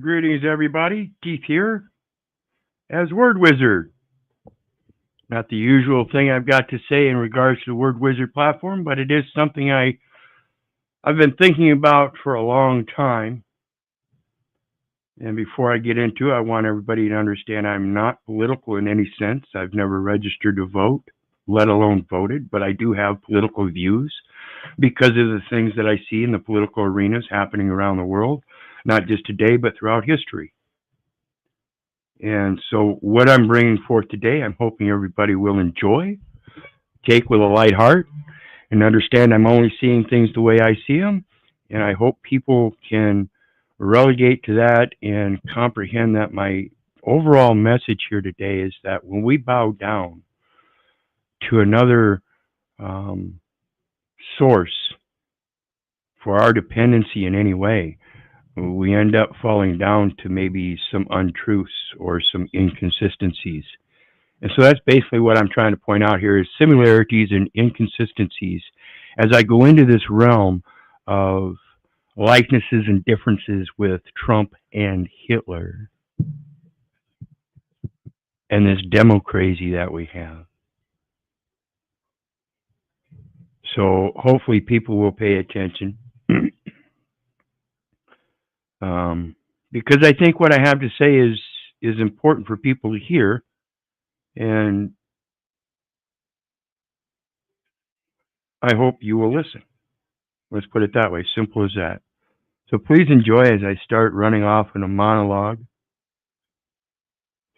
Greetings, everybody. Keith here as Word Wizard. Not the usual thing I've got to say in regards to the Word Wizard platform, but it is something I've been thinking about for a long time. And before I get into it, I want everybody to understand I'm not political in any sense. I've never registered to vote, let alone voted, but I do have political views because of the things that I see in the political arenas happening around the world, not just today, but throughout history. And so what I'm bringing forth today, I'm hoping everybody will enjoy, take with a light heart, and understand I'm only seeing things the way I see them. And I hope people can relegate to that and comprehend that my overall message here today is that when we bow down to another source for our dependency in any way, we end up falling down to maybe some untruths or some inconsistencies. And so that's basically what I'm trying to point out here is similarities and inconsistencies as I go into this realm of likenesses and differences with Trump and Hitler and this democracy that we have. So hopefully people will pay attention. Because I think what I have to say is important for people to hear, and I hope you will listen. Let's put it that way, simple as that. So please enjoy as I start running off in a monologue,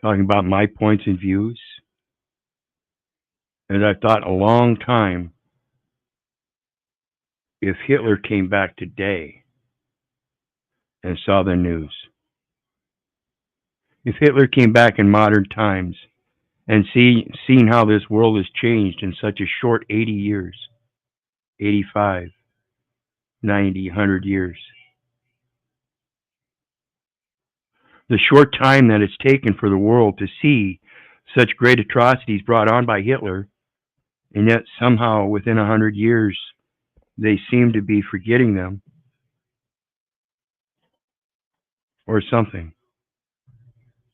talking about my points and views. And I've thought a long time, if Hitler came back today and saw the news, if Hitler came back in modern times and seen how this world has changed in such a short 80 years, 85, 90, 100 years, the short time that it's taken for the world to see such great atrocities brought on by Hitler, and yet somehow within 100 years, they seem to be forgetting them or something.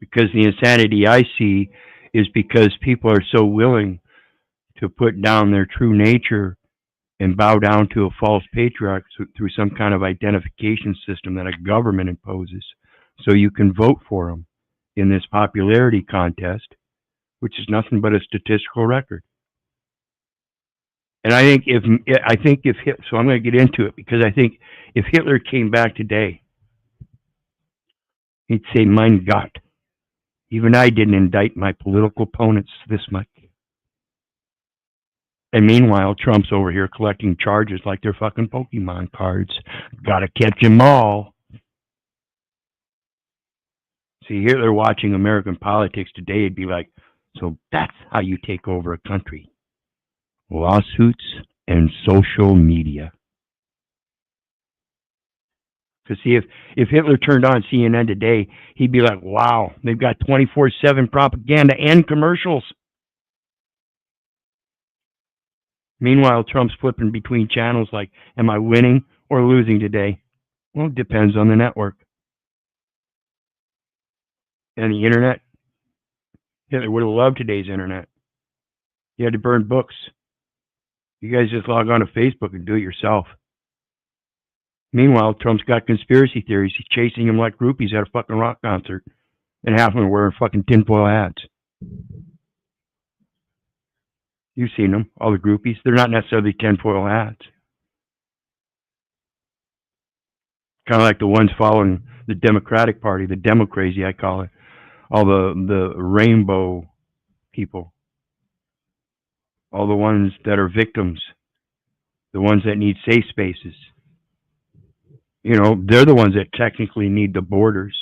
Because the insanity I see is because people are so willing to put down their true nature and bow down to a false patriarch through some kind of identification system that a government imposes so you can vote for them in this popularity contest, which is nothing but a statistical record. And I think if so I'm going to get into it because I think if Hitler came back today, he'd say, "Mein Gott, even I didn't indict my political opponents this much." And meanwhile, Trump's over here collecting charges like they're fucking Pokemon cards. Gotta catch them all. See, Hitler watching American politics today, he'd be like, so that's how you take over a country. Lawsuits and social media. Because see, if Hitler turned on CNN today, he'd be like, wow, they've got 24/7 propaganda and commercials. Meanwhile, Trump's flipping between channels like, am I winning or losing today? Well, it depends on the network. And the internet, Hitler would have loved today's internet. You had to burn books. You guys just log on to Facebook and do it yourself. Meanwhile, Trump's got conspiracy theories. He's chasing them like groupies at a fucking rock concert. And half of them are wearing fucking tinfoil hats. You've seen them, all the groupies. They're not necessarily tinfoil hats. Kind of like the ones following the Democratic Party, the Democrazy, I call it. All the rainbow people. All the ones that are victims. The ones that need safe spaces. You know, they're the ones that technically need the borders.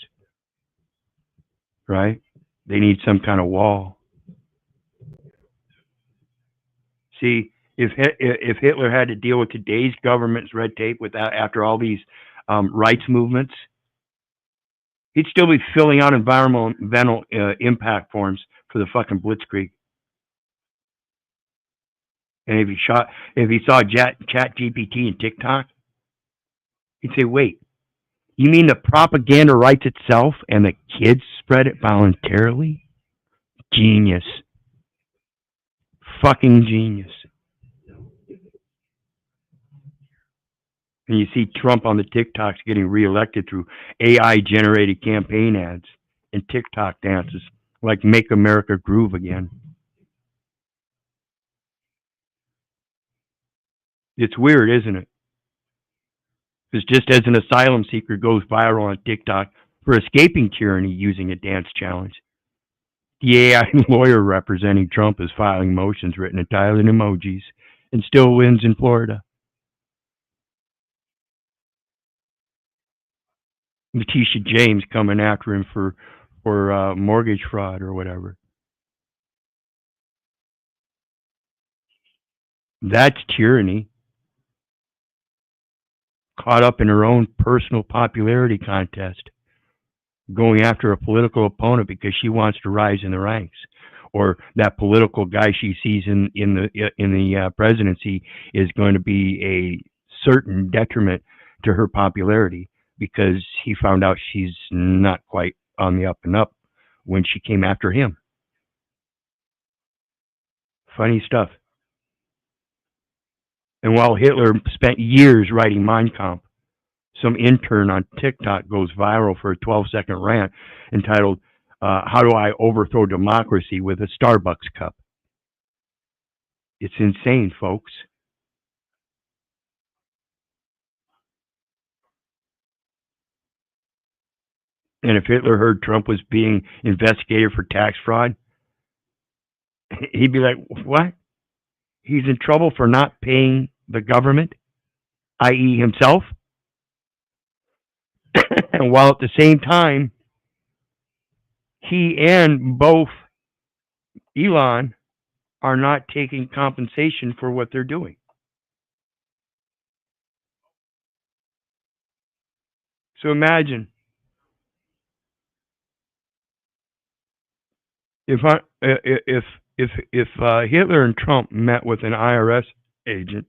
Right? They need some kind of wall. See, if Hitler had to deal with today's government's red tape after all these rights movements, he'd still be filling out environmental impact forms for the fucking blitzkrieg. And if he saw Chat GPT and TikTok, he'd say, wait, You mean the propaganda writes itself and the kids spread it voluntarily? Genius. Fucking genius. And you see Trump on the TikToks getting reelected through AI-generated campaign ads and TikTok dances like Make America Groove Again. It's weird, isn't it? It's just as an asylum seeker goes viral on TikTok for escaping tyranny using a dance challenge. The AI lawyer representing Trump is filing motions written entirely in emojis and still wins in Florida. Letitia James coming after him for mortgage fraud or whatever. That's tyranny. Caught up in her own personal popularity contest, going after a political opponent because she wants to rise in the ranks, or that political guy she sees in the presidency is going to be a certain detriment to her popularity because he found out she's not quite on the up and up when she came after him. Funny stuff. And while Hitler spent years writing Mein Kampf, some intern on TikTok goes viral for a 12-second rant entitled, How Do I Overthrow Democracy with a Starbucks Cup? It's insane, folks. And if Hitler heard Trump was being investigated for tax fraud, he'd be like, what? He's in trouble for not paying the government, i.e. himself? And while at the same time, he and both Elon are not taking compensation for what they're doing. So imagine if Hitler and Trump met with an IRS agent,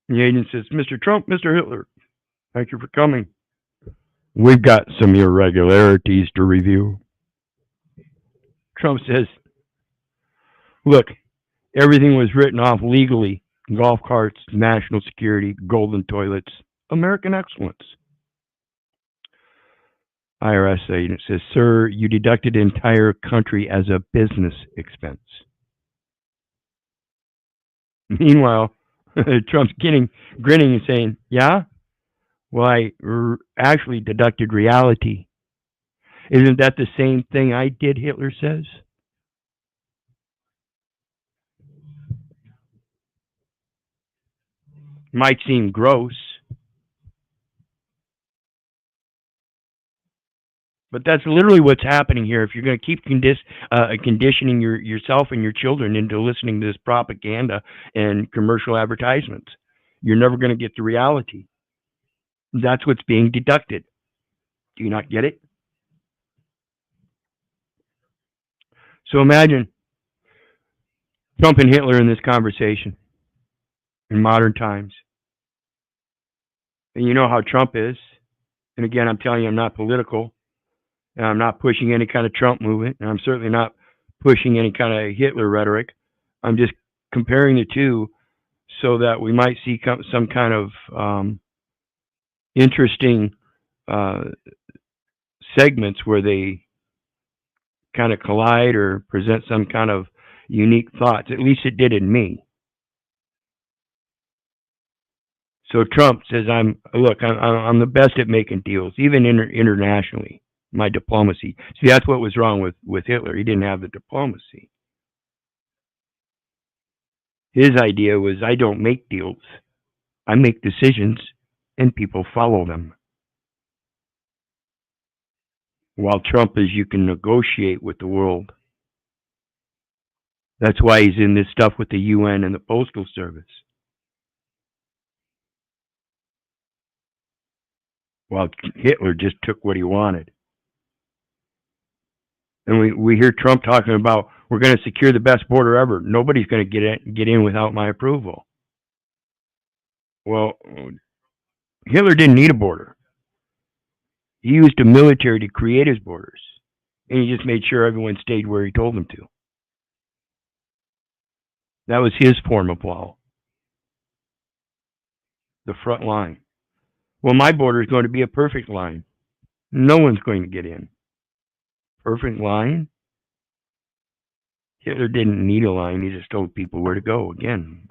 the agent says, Mr. Trump, Mr. Hitler, thank you for coming. We've got some irregularities to review. Trump says, look, everything was written off legally. Golf carts, national security, golden toilets, American excellence. IRS agent says, sir, you deducted the entire country as a business expense. Meanwhile, Trump's grinning and saying, yeah? Well, I actually deducted reality. Isn't that the same thing I did, Hitler says? Might seem gross, but that's literally what's happening here. If you're going to keep conditioning yourself and your children into listening to this propaganda and commercial advertisements, you're never going to get the reality. That's what's being deducted. Do you not get it? So imagine Trump and Hitler in this conversation in modern times. And you know how Trump is. And again, I'm telling you, I'm not political. And I'm not pushing any kind of Trump movement. And I'm certainly not pushing any kind of Hitler rhetoric. I'm just comparing the two so that we might see some kind of interesting segments where they kind of collide or present some kind of unique thoughts. At least it did in me. So Trump says, I'm the best at making deals, even internationally. My diplomacy. See, that's what was wrong with Hitler. He didn't have the diplomacy. His idea was, I don't make deals. I make decisions, and people follow them. While Trump is, you can negotiate with the world. That's why he's in this stuff with the UN and the Postal Service. While Hitler just took what he wanted. And we hear Trump talking about, we're going to secure the best border ever. Nobody's going to get in without my approval. Well, Hitler didn't need a border. He used the military to create his borders, and he just made sure everyone stayed where he told them to. That was his form of wall, the front line. Well, my border is going to be a perfect line. No one's going to get in. Perfect line? Hitler didn't need a line. He just told people where to go. Again,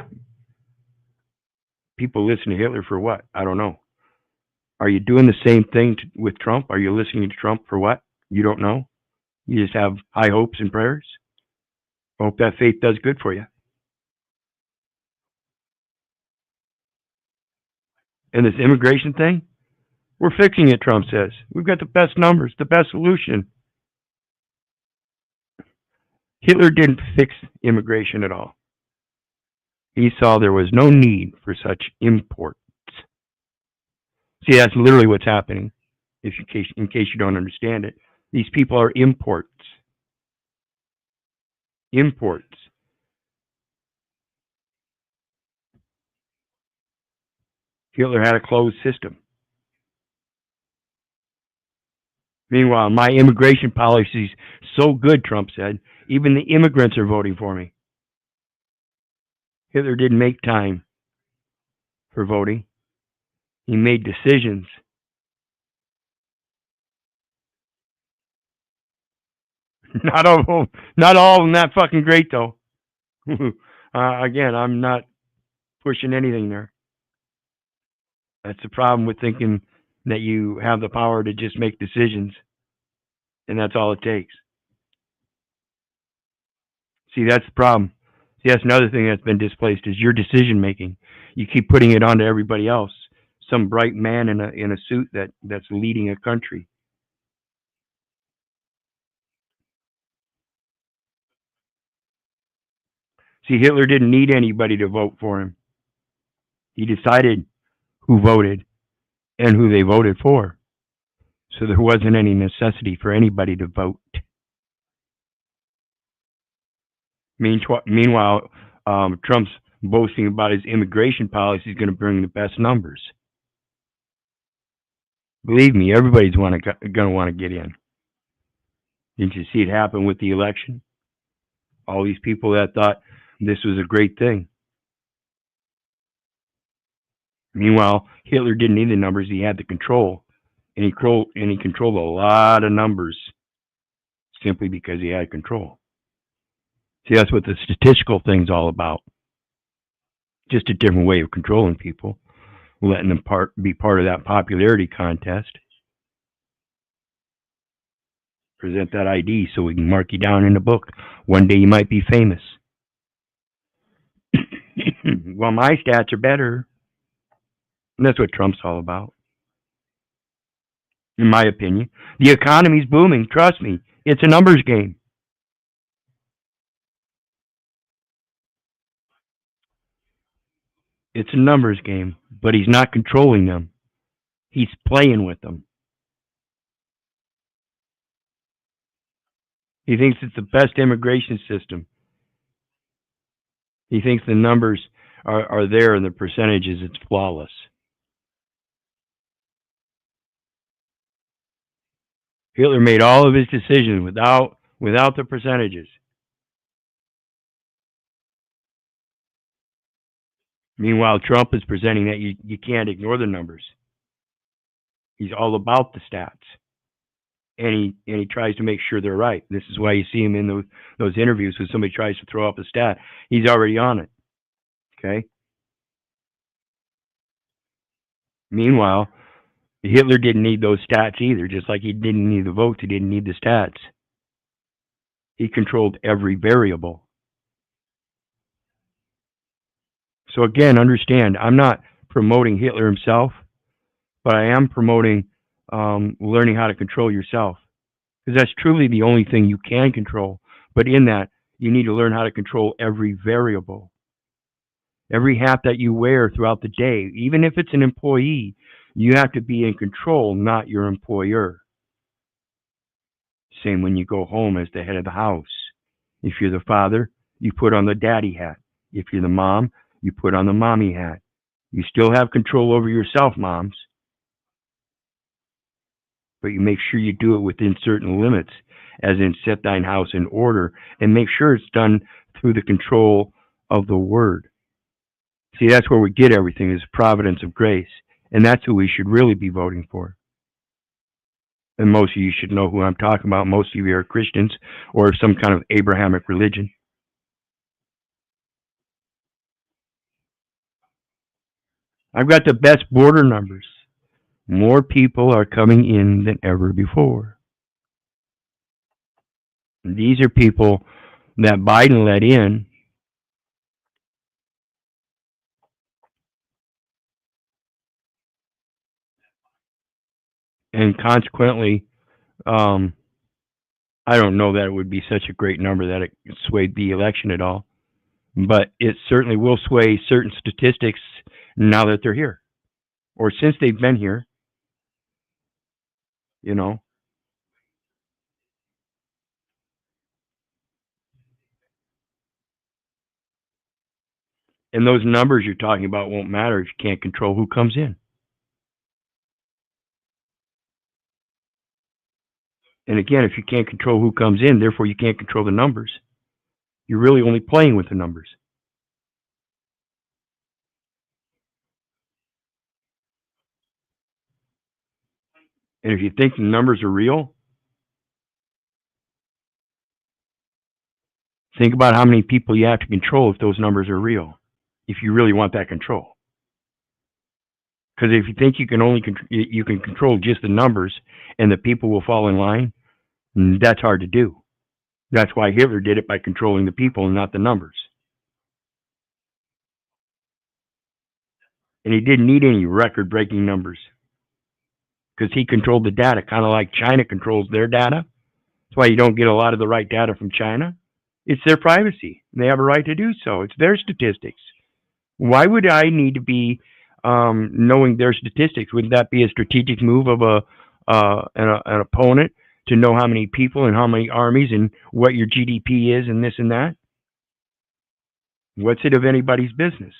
people listen to Hitler for what? I don't know. Are you doing the same thing with Trump? Are you listening to Trump for what? You don't know? You just have high hopes and prayers? I hope that faith does good for you. And this immigration thing, we're fixing it, Trump says. We've got the best numbers, the best solution. Hitler didn't fix immigration at all. He saw there was no need for such imports. See, that's literally what's happening, in case you don't understand it. These people are imports. Imports. Hitler had a closed system. Meanwhile, my immigration policy is so good, Trump said, even the immigrants are voting for me. Hitler didn't make time for voting. He made decisions. Not all of them that fucking great, though. Again, I'm not pushing anything there. That's the problem with thinking that you have the power to just make decisions, and that's all it takes. See, that's the problem. See, that's another thing that's been displaced is your decision making. You keep putting it onto everybody else. Some bright man in a suit that's leading a country. See, Hitler didn't need anybody to vote for him. He decided who voted and who they voted for. So there wasn't any necessity for anybody to vote. Meanwhile, Trump's boasting about his immigration policy is going to bring the best numbers. Believe me, everybody's going to want to get in. Didn't you see it happen with the election? All these people that thought this was a great thing. Meanwhile, Hitler didn't need the numbers; he had the control, and he controlled a lot of numbers simply because he had control. See, that's what the statistical thing's all about. Just a different way of controlling people, letting them be part of that popularity contest. Present that ID so we can mark you down in the book. One day you might be famous. Well, my stats are better. And that's what Trump's all about. In my opinion. The economy's booming. Trust me. It's a numbers game. It's a numbers game, but he's not controlling them. He's playing with them. He thinks it's the best immigration system. He thinks the numbers are there and the percentages, it's flawless. Hitler made all of his decisions without the percentages. Meanwhile, Trump is presenting that you can't ignore the numbers. He's all about the stats. And he tries to make sure they're right. This is why you see him in those interviews when somebody tries to throw up a stat. He's already on it. Okay? Meanwhile, Hitler didn't need those stats either, just like he didn't need the votes, he didn't need the stats. He controlled every variable. So again, understand, I'm not promoting Hitler himself, but I am promoting learning how to control yourself. Because that's truly the only thing you can control. But in that, you need to learn how to control every variable. Every hat that you wear throughout the day, even if it's an employee, you have to be in control, not your employer. Same when you go home as the head of the house. If you're the father, you put on the daddy hat. If you're the mom, you put on the mommy hat. You still have control over yourself, moms. but you make sure you do it within certain limits, as in set thine house in order, and make sure it's done through the control of the Word. See, that's where we get everything, is providence of grace, and that's who we should really be voting for. And most of you should know who I'm talking about. Most of you are Christians or some kind of Abrahamic religion. I've got the best border numbers. More people are coming in than ever before. These are people that Biden let in. And consequently, I don't know that it would be such a great number that it swayed the election at all. But it certainly will sway certain statistics now that they're here, or since they've been here, you know. And those numbers you're talking about won't matter if you can't control who comes in. And again, if you can't control who comes in, therefore you can't control the numbers. You're really only playing with the numbers. And if you think the numbers are real, think about how many people you have to control if those numbers are real, if you really want that control. Because if you think you can control just the numbers and the people will fall in line, that's hard to do. That's why Hitler did it, by controlling the people and not the numbers. And he didn't need any record-breaking numbers because he controlled the data, kind of like China controls their data. That's why you don't get a lot of the right data from China. It's their privacy. They have a right to do so. It's their statistics. Why would I need to be knowing their statistics? Wouldn't that be a strategic move of an opponent to know how many people and how many armies and what your GDP is and this and that? What's it of anybody's business?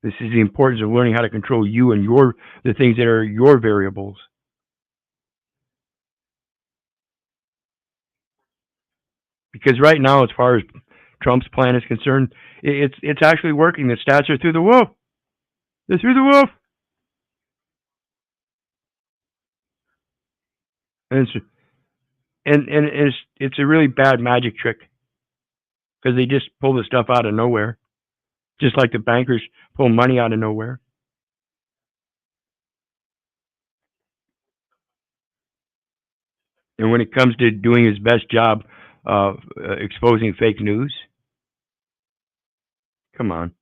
This is the importance of learning how to control you and the things that are your variables. Because right now, as far as Trump's plan is concerned, it's actually working. The stats are through the roof. They're through the roof. And it's a really bad magic trick, because they just pull the stuff out of nowhere, just like the bankers pull money out of nowhere. And when it comes to doing his best job of exposing fake news, come on.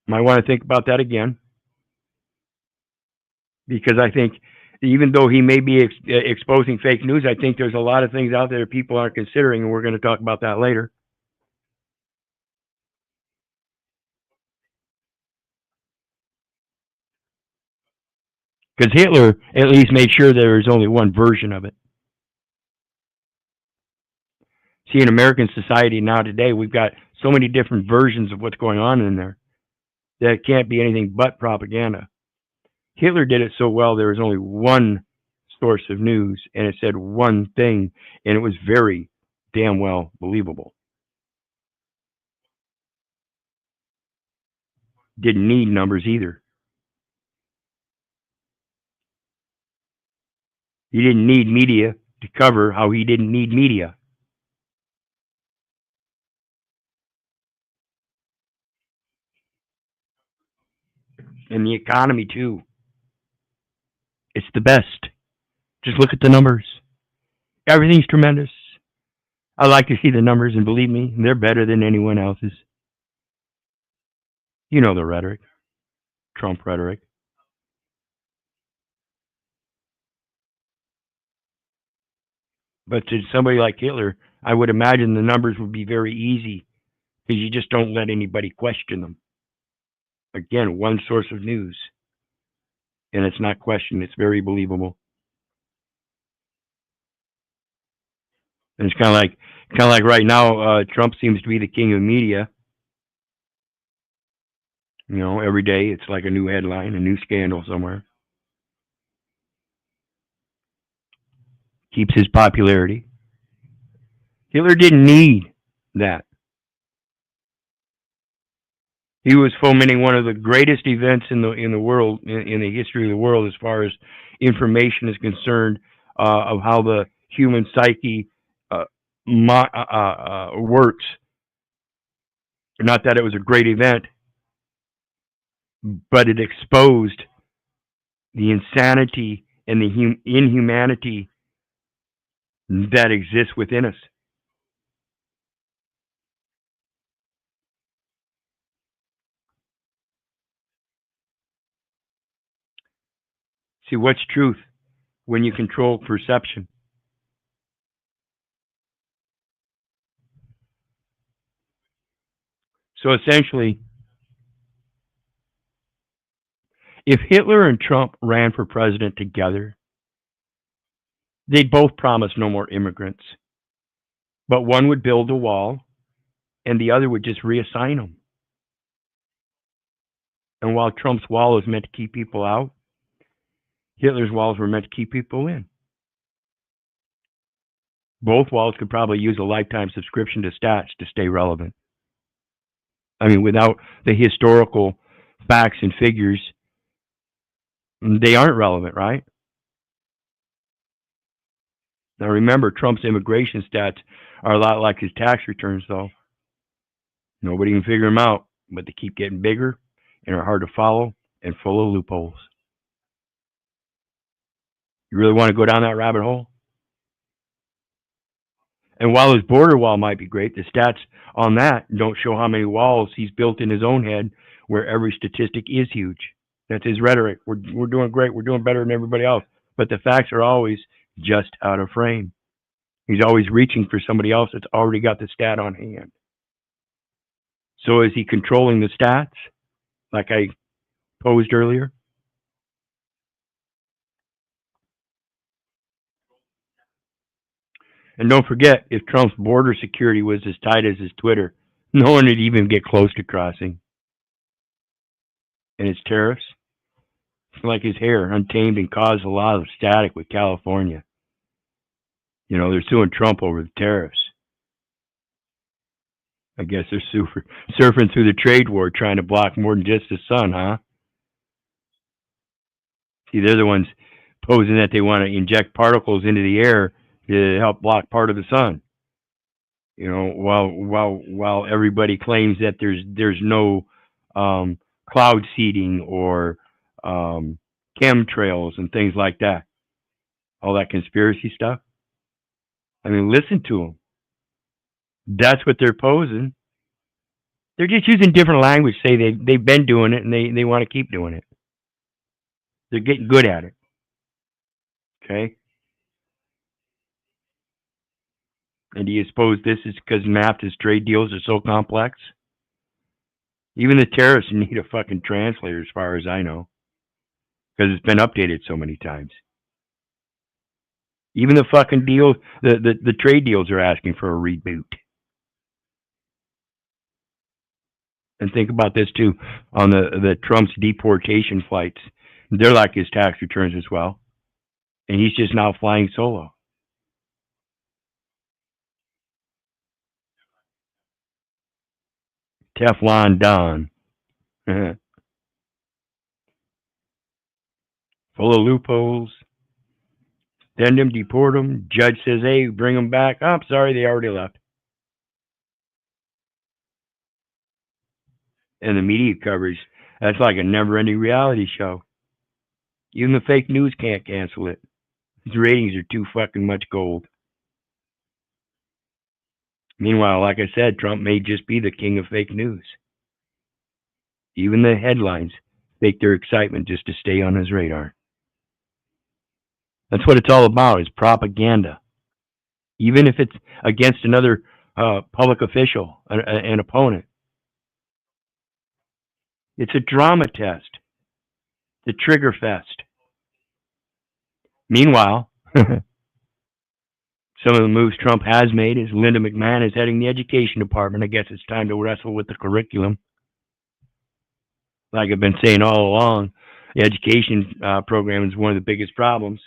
Might want to think about that again, because I think even though he may be exposing fake news, I think there's a lot of things out there that people aren't considering, and we're going to talk about that later. Because Hitler at least made sure there was only one version of it. See, in American society now today, we've got so many different versions of what's going on in there that it can't be anything but propaganda. Hitler did it so well, there was only one source of news, and it said one thing, and it was very damn well believable. Didn't need numbers either. He didn't need media to cover how he didn't need media. And the economy too. It's the best. Just look at the numbers. Everything's tremendous. I like to see the numbers, and believe me, they're better than anyone else's. You know the rhetoric, Trump rhetoric. But to somebody like Hitler, I would imagine the numbers would be very easy, because you just don't let anybody question them. Again, one source of news, and it's not questioned. It's very believable. And it's kind of like right now, Trump seems to be the king of media. You know, every day it's like a new headline, a new scandal somewhere. keeps his popularity. Hitler didn't need that. He was fomenting one of the greatest events in the world, in the history of the world, as far as information is concerned, of how the human psyche works. Not that it was a great event, but it exposed the insanity and the inhumanity that exists within us. See, what's truth when you control perception? So essentially, if Hitler and Trump ran for president together, they'd both promise no more immigrants. But one would build a wall and the other would just reassign them. And while Trump's wall is meant to keep people out, Hitler's walls were meant to keep people in. Both walls could probably use a lifetime subscription to stats to stay relevant. I mean, without the historical facts and figures, they aren't relevant, right? Now remember, Trump's immigration stats are a lot like his tax returns, though. Nobody can figure them out, but they keep getting bigger and are hard to follow and full of loopholes. You really want to go down that rabbit hole? And while his border wall might be great, the stats on that don't show how many walls he's built in his own head where every statistic is huge. That's his rhetoric. We're doing great. We're doing better than everybody else. But the facts are always just out of frame. He's always reaching for somebody else that's already got the stat on hand. So is he controlling the stats, like I posed earlier? And don't forget, if Trump's border security was as tight as his Twitter, no one would even get close to crossing. And his tariffs, it's like his hair, untamed, and caused a lot of static with California. You know, they're suing Trump over the tariffs. I guess they're surfing through the trade war trying to block more than just the sun, huh? See, they're the ones posing that they want to inject particles into the air to help block part of the sun. You know, while everybody claims that there's no cloud seeding or chemtrails and things like that, all that conspiracy stuff. I mean, listen to them. That's what they're posing. They're just using different language. Say they've been doing it and they want to keep doing it. They're getting good at it. Okay. And do you suppose this is because NAFTA's trade deals are so complex? Even the tariffs need a fucking translator, as far as I know, because it's been updated so many times. Even the fucking deals, the trade deals are asking for a reboot. And think about this too, on the Trump's deportation flights. They're like his tax returns as well. And he's just now flying solo. Teflon Don. Full of loopholes. Send them, deport them. Judge says, hey, bring them back. Oh, I'm sorry, they already left. And the media coverage, that's like a never-ending reality show. Even the fake news can't cancel it. His ratings are too fucking much gold. Meanwhile, like I said, Trump may just be the king of fake news. Even the headlines fake their excitement just to stay on his radar. That's what it's all about, is propaganda. Even if it's against another public official, an opponent. It's a drama test. The trigger fest. Meanwhile, some of the moves Trump has made is Linda McMahon is heading the education department. I guess it's time to wrestle with the curriculum. Like I've been saying all along, the education program is one of the biggest problems.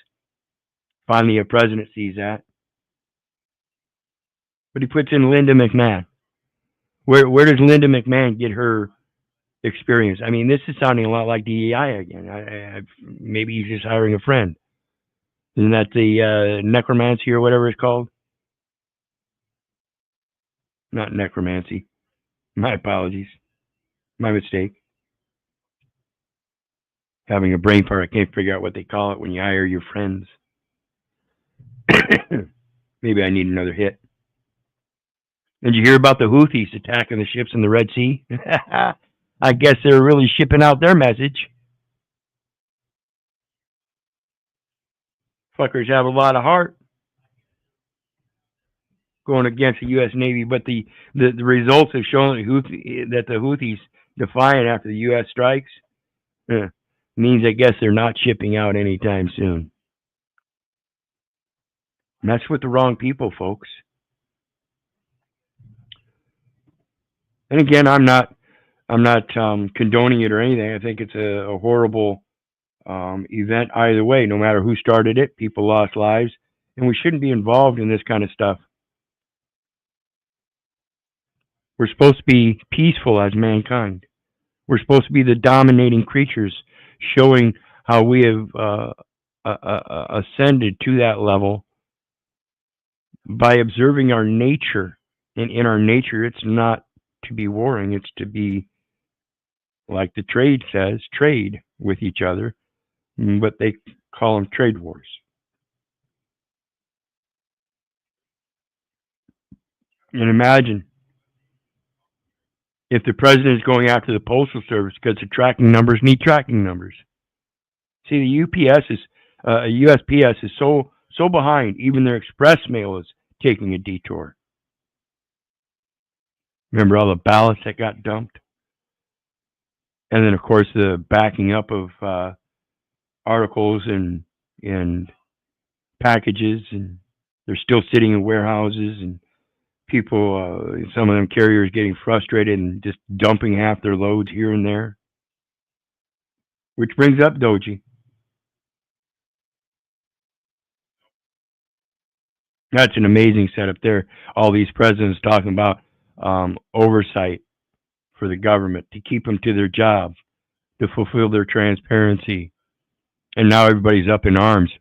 Finally, a president sees that. But he puts in Linda McMahon. Where does Linda McMahon get her experience? I mean, this is sounding a lot like DEI again. Maybe he's just hiring a friend. Isn't that the necromancy or whatever it's called? Not necromancy. My apologies. My mistake. Having a brain fart, I can't figure out what they call it when you hire your friends. Maybe I need another hit. Did you hear about the Houthis attacking the ships in the Red Sea? I guess they're really shipping out their message. Fuckers have a lot of heart going against the U.S. Navy, but the results have shown that the Houthis defiant after the U.S. strikes means I guess they're not shipping out anytime soon. And that's with the wrong people, folks. And again, I'm not condoning it or anything. I think it's a horrible event either way. No matter who started it, people lost lives, and we shouldn't be involved in this kind of stuff. We're supposed to be peaceful as mankind. We're supposed to be the dominating creatures, showing how we have ascended to that level by observing our nature. And in our nature, it's not to be warring, it's to be, like the trade says, trade with each other, but they call them trade wars. And imagine if the president is going after the Postal Service because the tracking numbers need tracking numbers. See, the USPS is so behind, even their express mail is taking a detour. Remember all the ballots that got dumped? And then, of course, the backing up of articles and packages, and they're still sitting in warehouses, and people, some of them carriers getting frustrated and just dumping half their loads here and there. Which brings up Doji. That's an amazing setup there. All these presidents talking about oversight for the government to keep them to their jobs, to fulfill their transparency. And now everybody's up in arms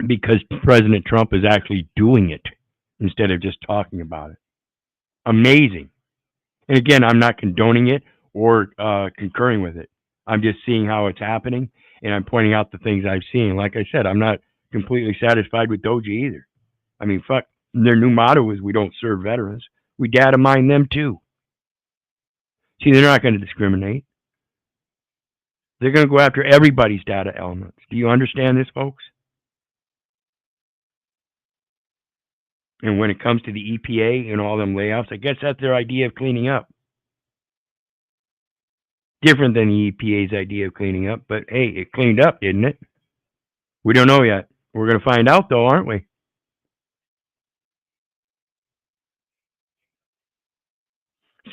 because President Trump is actually doing it instead of just talking about it. Amazing. And again, I'm not condoning it or concurring with it. I'm just seeing how it's happening, and I'm pointing out the things I've seen. Like I said, I'm not completely satisfied with Doji either. I mean, fuck, their new motto is we don't serve veterans. We data mine them too. See, they're not going to discriminate. They're going to go after everybody's data elements. Do you understand this, folks? And when it comes to the EPA and all them layoffs, I guess that's their idea of cleaning up. Different than the EPA's idea of cleaning up, but hey, it cleaned up, didn't it? We don't know yet. We're going to find out, though, aren't we?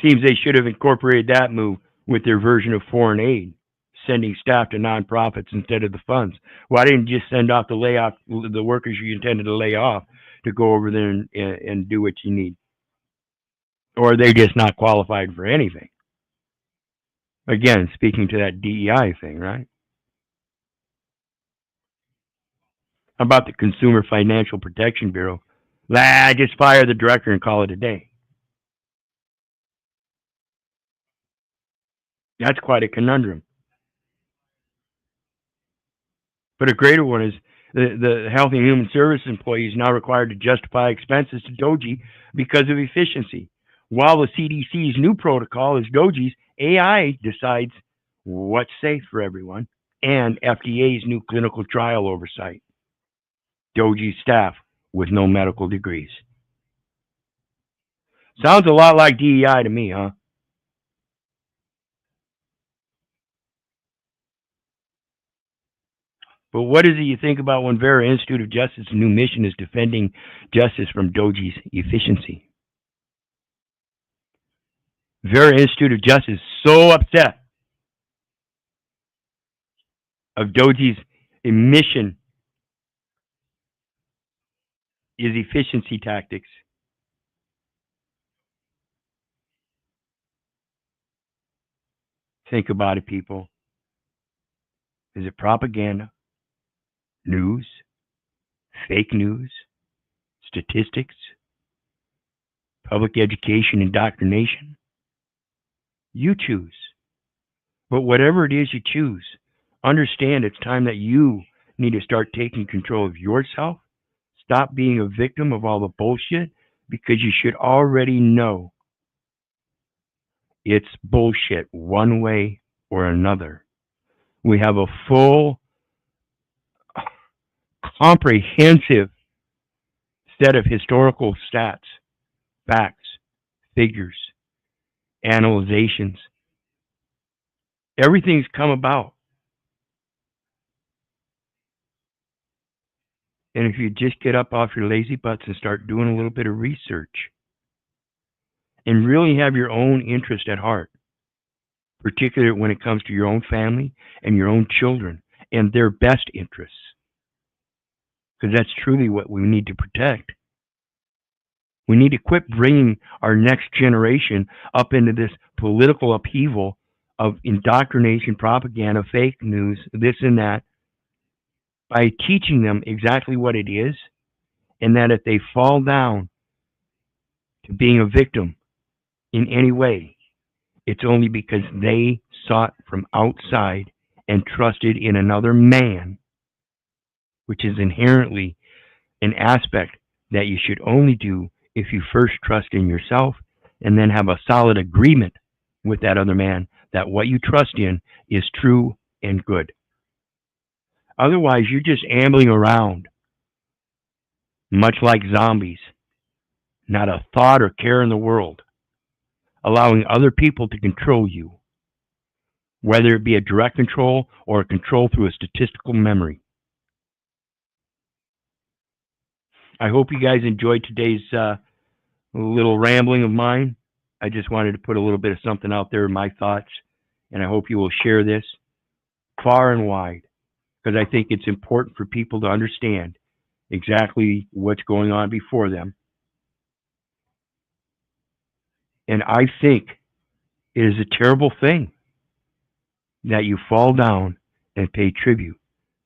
Seems they should have incorporated that move with their version of foreign aid, sending staff to nonprofits instead of the funds. Why didn't you just send off the workers you intended to lay off to go over there and do what you need? Or are they just not qualified for anything? Again, speaking to that DEI thing, right? How about the Consumer Financial Protection Bureau? Just fire the director and call it a day. That's quite a conundrum. But a greater one is the Health and Human Services employees now required to justify expenses to Doji because of efficiency. While the CDC's new protocol is Doji's, AI decides what's safe for everyone, and FDA's new clinical trial oversight. Doji's staff with no medical degrees. Sounds a lot like DEI to me, huh? But what is it you think about when Vera Institute of Justice's new mission is defending justice from Doji's efficiency? Vera Institute of Justice is so upset of Doji's mission is efficiency tactics. Think about it, people. Is it propaganda, news, fake news, statistics, public education, indoctrination? You choose. But whatever it is you choose, understand it's time that you need to start taking control of yourself. Stop being a victim of all the bullshit, because you should already know it's bullshit one way or another. We have a full, comprehensive set of historical stats, facts, figures, analyzations. Everything's come about. And if you just get up off your lazy butts and start doing a little bit of research and really have your own interest at heart, particularly when it comes to your own family and your own children and their best interests, because that's truly what we need to protect. We need to quit bringing our next generation up into this political upheaval of indoctrination, propaganda, fake news, this and that, by teaching them exactly what it is, and that if they fall down to being a victim in any way, it's only because they saw it from outside and trusted in another man, which is inherently an aspect that you should only do if you first trust in yourself and then have a solid agreement with that other man that what you trust in is true and good. Otherwise, you're just ambling around, much like zombies, not a thought or care in the world, allowing other people to control you, whether it be a direct control or a control through a statistical memory. I hope you guys enjoyed today's little rambling of mine. I just wanted to put a little bit of something out there, my thoughts, and I hope you will share this far and wide, because I think it's important for people to understand exactly what's going on before them. And I think it is a terrible thing that you fall down and pay tribute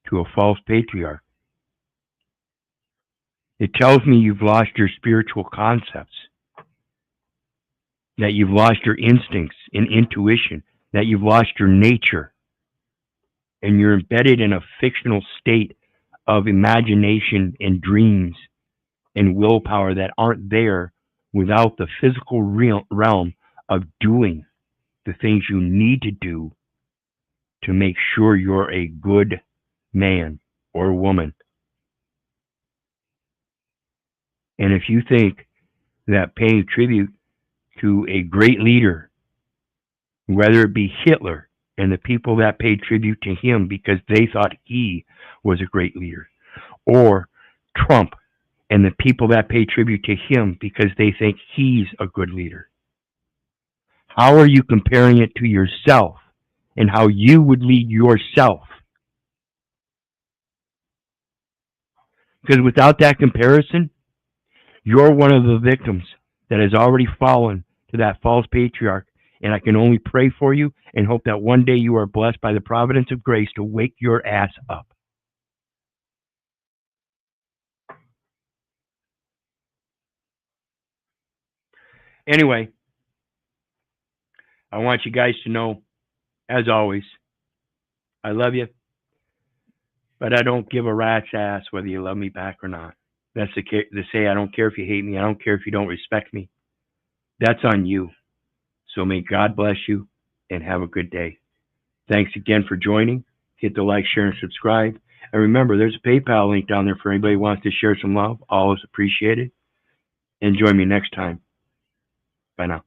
to a false patriarch. It tells me you've lost your spiritual concepts, that you've lost your instincts and intuition, that you've lost your nature, and you're embedded in a fictional state of imagination and dreams and willpower that aren't there without the physical realm of doing the things you need to do to make sure you're a good man or woman. And if you think that paying tribute to a great leader, whether it be Hitler and the people that paid tribute to him because they thought he was a great leader, or Trump and the people that pay tribute to him because they think he's a good leader, how are you comparing it to yourself and how you would lead yourself? Because without that comparison, you're one of the victims that has already fallen to that false patriarch. And I can only pray for you and hope that one day you are blessed by the providence of grace to wake your ass up. Anyway, I want you guys to know, as always, I love you, but I don't give a rat's ass whether you love me back or not. That's the say, I don't care if you hate me. I don't care if you don't respect me. That's on you. So may God bless you and have a good day. Thanks again for joining. Hit the like, share, and subscribe. And remember, there's a PayPal link down there for anybody who wants to share some love. Always appreciated. And join me next time. Bye now.